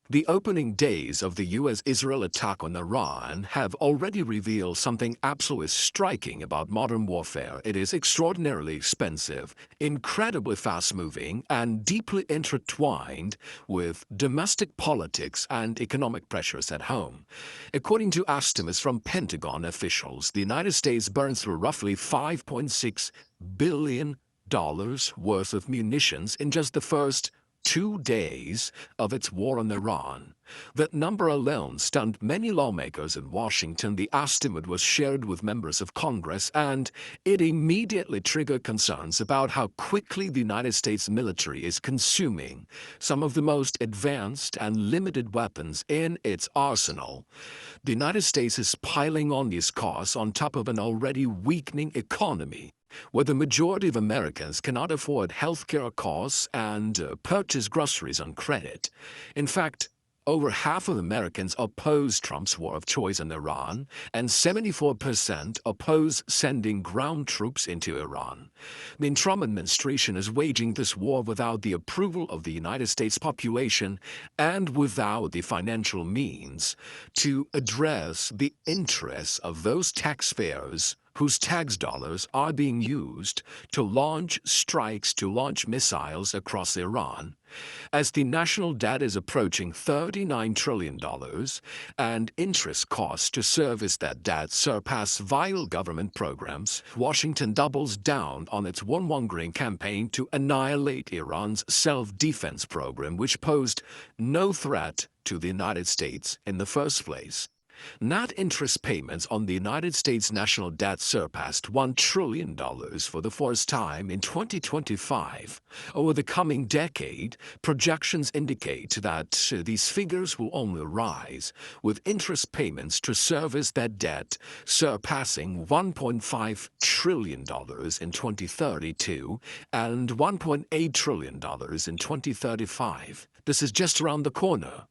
The opening days of the US-Israel attack on Iran have already revealed something absolutely striking about modern warfare. It is extraordinarily expensive, incredibly fast-moving, and deeply intertwined with domestic politics and economic pressures at home. According to estimates from Pentagon officials, the United States burns through roughly $5.6 billion worth of munitions in just the first 2 days of its war on Iran. That number alone stunned many lawmakers in Washington. The estimate was shared with members of Congress, and it immediately triggered concerns about how quickly the United States military is consuming some of the most advanced and limited weapons in its arsenal. The United States is piling on these costs on top of an already weakening economy, where the majority of Americans cannot afford healthcare costs and purchase groceries on credit. In fact, over half of Americans oppose Trump's war of choice in Iran, and 74% oppose sending ground troops into Iran. The Trump administration is waging this war without the approval of the United States population and without the financial means to address the interests of those taxpayers whose tax dollars are being used to launch strikes, to launch missiles across Iran. As the national debt is approaching $39 trillion and interest costs to service that debt surpass vital government programs, Washington doubles down on its warmongering campaign to annihilate Iran's self-defense program, which posed no threat to the United States in the first place. Net interest payments on the United States national debt surpassed $1 trillion for the first time in 2025. Over the coming decade, projections indicate that these figures will only rise, with interest payments to service that debt surpassing $1.5 trillion in 2032 and $1.8 trillion in 2035. This is just around the corner.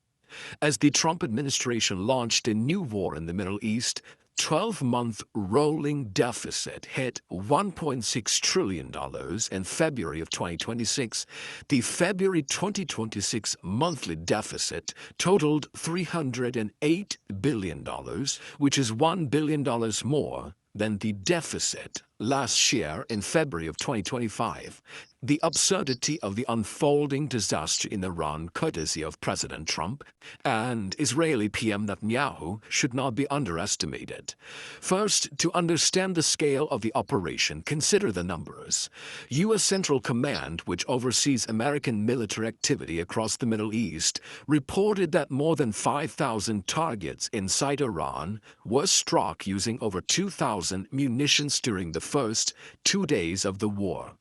As the Trump administration launched a new war in the Middle East, 12-month rolling deficit hit $1.6 trillion in February of 2026. The February 2026 monthly deficit totaled $308 billion, which is $1 billion more than the deficit last year in February of 2025. The absurdity of the unfolding disaster in Iran, courtesy of President Trump and Israeli PM Netanyahu, should not be underestimated. First, to understand the scale of the operation, consider the numbers. U.S. Central Command, which oversees American military activity across the Middle East, reported that more than 5,000 targets inside Iran were struck using over 2,000 munitions during the first 2 days of the war.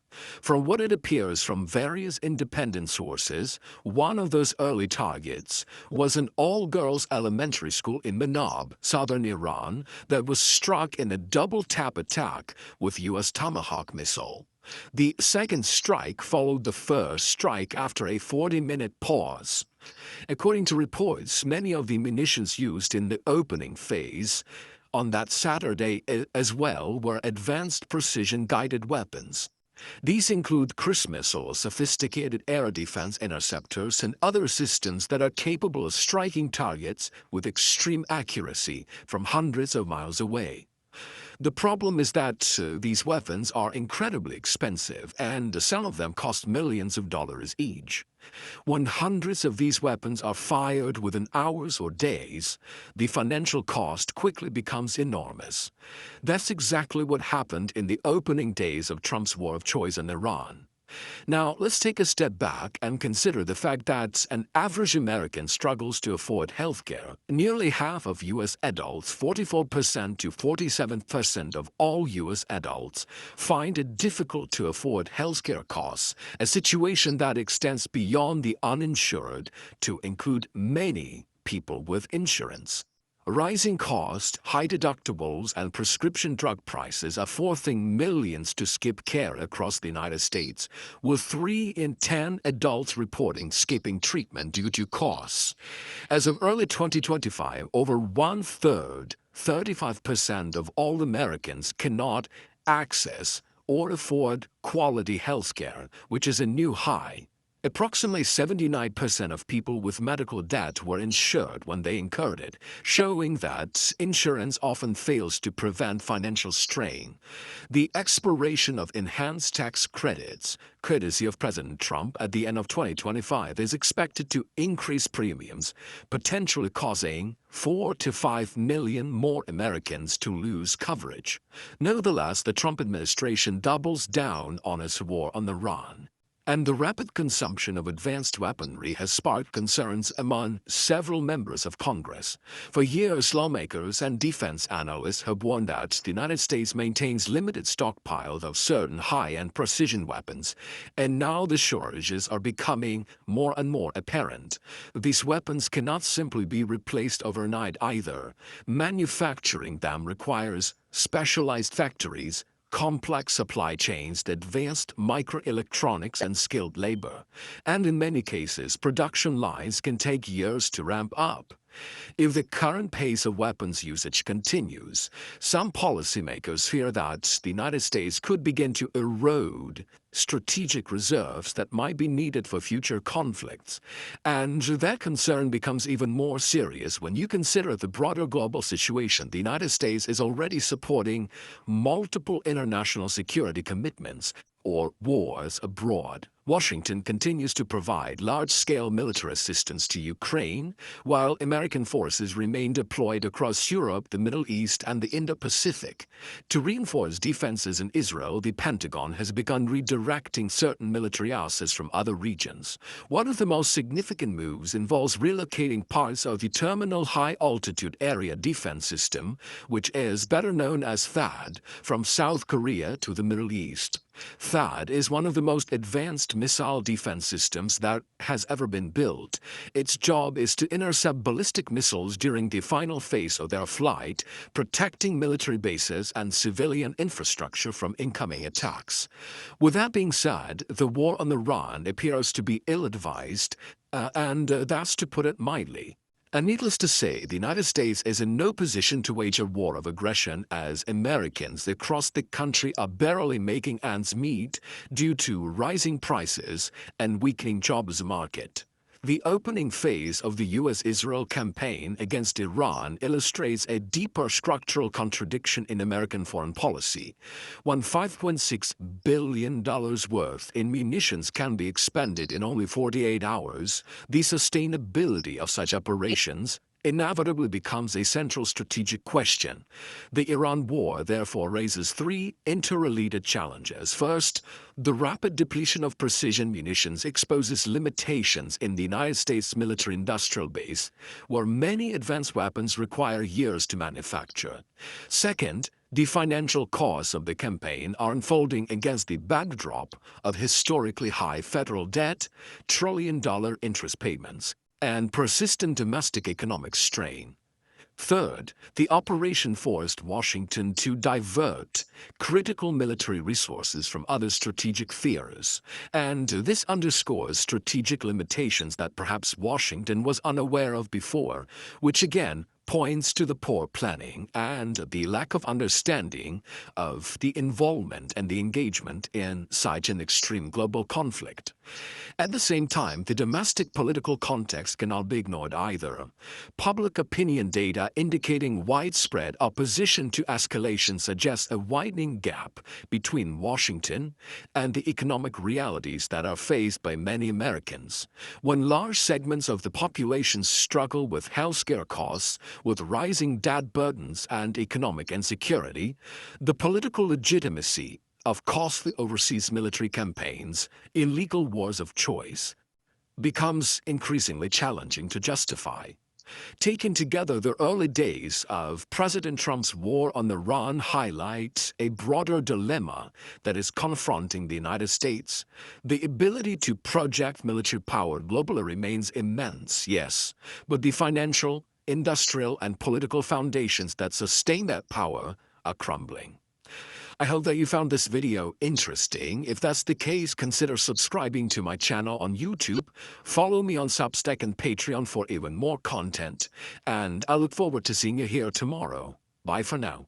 From what it appears from various independent sources, one of those early targets was an all-girls elementary school in Manab, southern Iran, that was struck in a double-tap attack with U.S. Tomahawk missile. The second strike followed the first strike after a 40-minute pause. According to reports, many of the munitions used in the opening phase on that Saturday as well were advanced precision-guided weapons. These include cruise missiles, sophisticated air defense interceptors, and other systems that are capable of striking targets with extreme accuracy from hundreds of miles away. The problem is that these weapons are incredibly expensive, and some of them cost millions of dollars each. When hundreds of these weapons are fired within hours or days, the financial cost quickly becomes enormous. That's exactly what happened in the opening days of Trump's war of choice in Iran. Now, let's take a step back and consider the fact that an average American struggles to afford health care. Nearly half of U.S. adults, 44% to 47% of all U.S. adults, find it difficult to afford health care costs, a situation that extends beyond the uninsured to include many people with insurance. Rising costs, high deductibles, and prescription drug prices are forcing millions to skip care across the United States, with 3 in 10 adults reporting skipping treatment due to costs. As of early 2025, over one-third, 35% of all Americans cannot access or afford quality health care, which is a new high. Approximately 79% of people with medical debt were insured when they incurred it, showing that insurance often fails to prevent financial strain. The expiration of enhanced tax credits, courtesy of President Trump at the end of 2025, is expected to increase premiums, potentially causing 4 to 5 million more Americans to lose coverage. Nevertheless, the Trump administration doubles down on its war on Iran. And the rapid consumption of advanced weaponry has sparked concerns among several members of Congress. For years, lawmakers and defense analysts have warned that the United States maintains limited stockpiles of certain high-end precision weapons, and now the shortages are becoming more and more apparent. These weapons cannot simply be replaced overnight either. Manufacturing them requires specialized factories, complex supply chains, advanced microelectronics, and skilled labor. And in many cases, production lines can take years to ramp up. If the current pace of weapons usage continues, some policymakers fear that the United States could begin to erode strategic reserves that might be needed for future conflicts. And that concern becomes even more serious when you consider the broader global situation. The United States is already supporting multiple international security commitments or wars abroad. Washington continues to provide large-scale military assistance to Ukraine, while American forces remain deployed across Europe, the Middle East, and the Indo-Pacific. To reinforce defenses in Israel, the Pentagon has begun redirecting certain military assets from other regions. One of the most significant moves involves relocating parts of the Terminal High Altitude Area Defense System, which is better known as THAAD, from South Korea to the Middle East. THAAD is one of the most advanced missile defense systems that has ever been built. Its job is to intercept ballistic missiles during the final phase of their flight, protecting military bases and civilian infrastructure from incoming attacks. With that being said, the war on Iran appears to be ill-advised, and that's to put it mildly. And needless to say, the United States is in no position to wage a war of aggression, as Americans across the country are barely making ends meet due to rising prices and weakening jobs market. The opening phase of the U.S.-Israel campaign against Iran illustrates a deeper structural contradiction in American foreign policy. When $5.6 billion worth in munitions can be expended in only 48 hours, the sustainability of such operations inevitably becomes a central strategic question. The Iran war therefore raises three interrelated challenges. First, the rapid depletion of precision munitions exposes limitations in the United States military-industrial base, where many advanced weapons require years to manufacture. Second, the financial costs of the campaign are unfolding against the backdrop of historically high federal debt, trillion-dollar interest payments, and persistent domestic economic strain. Third, the operation forced Washington to divert critical military resources from other strategic spheres, and this underscores strategic limitations that perhaps Washington was unaware of before, which again points to the poor planning and the lack of understanding of the involvement and the engagement in such an extreme global conflict. At the same time, the domestic political context cannot be ignored either. Public opinion data indicating widespread opposition to escalation suggests a widening gap between Washington and the economic realities that are faced by many Americans. When large segments of the population struggle with healthcare costs, with rising debt burdens and economic insecurity, the political legitimacy of costly overseas military campaigns, illegal wars of choice, becomes increasingly challenging to justify. Taken together, the early days of President Trump's war on Iran highlight a broader dilemma that is confronting the United States. The ability to project military power globally remains immense, yes, but the financial, industrial, and political foundations that sustain that power are crumbling. I hope that you found this video interesting. If that's the case, consider subscribing to my channel on YouTube, follow me on Substack and Patreon for even more content, and I look forward to seeing you here tomorrow. Bye for now.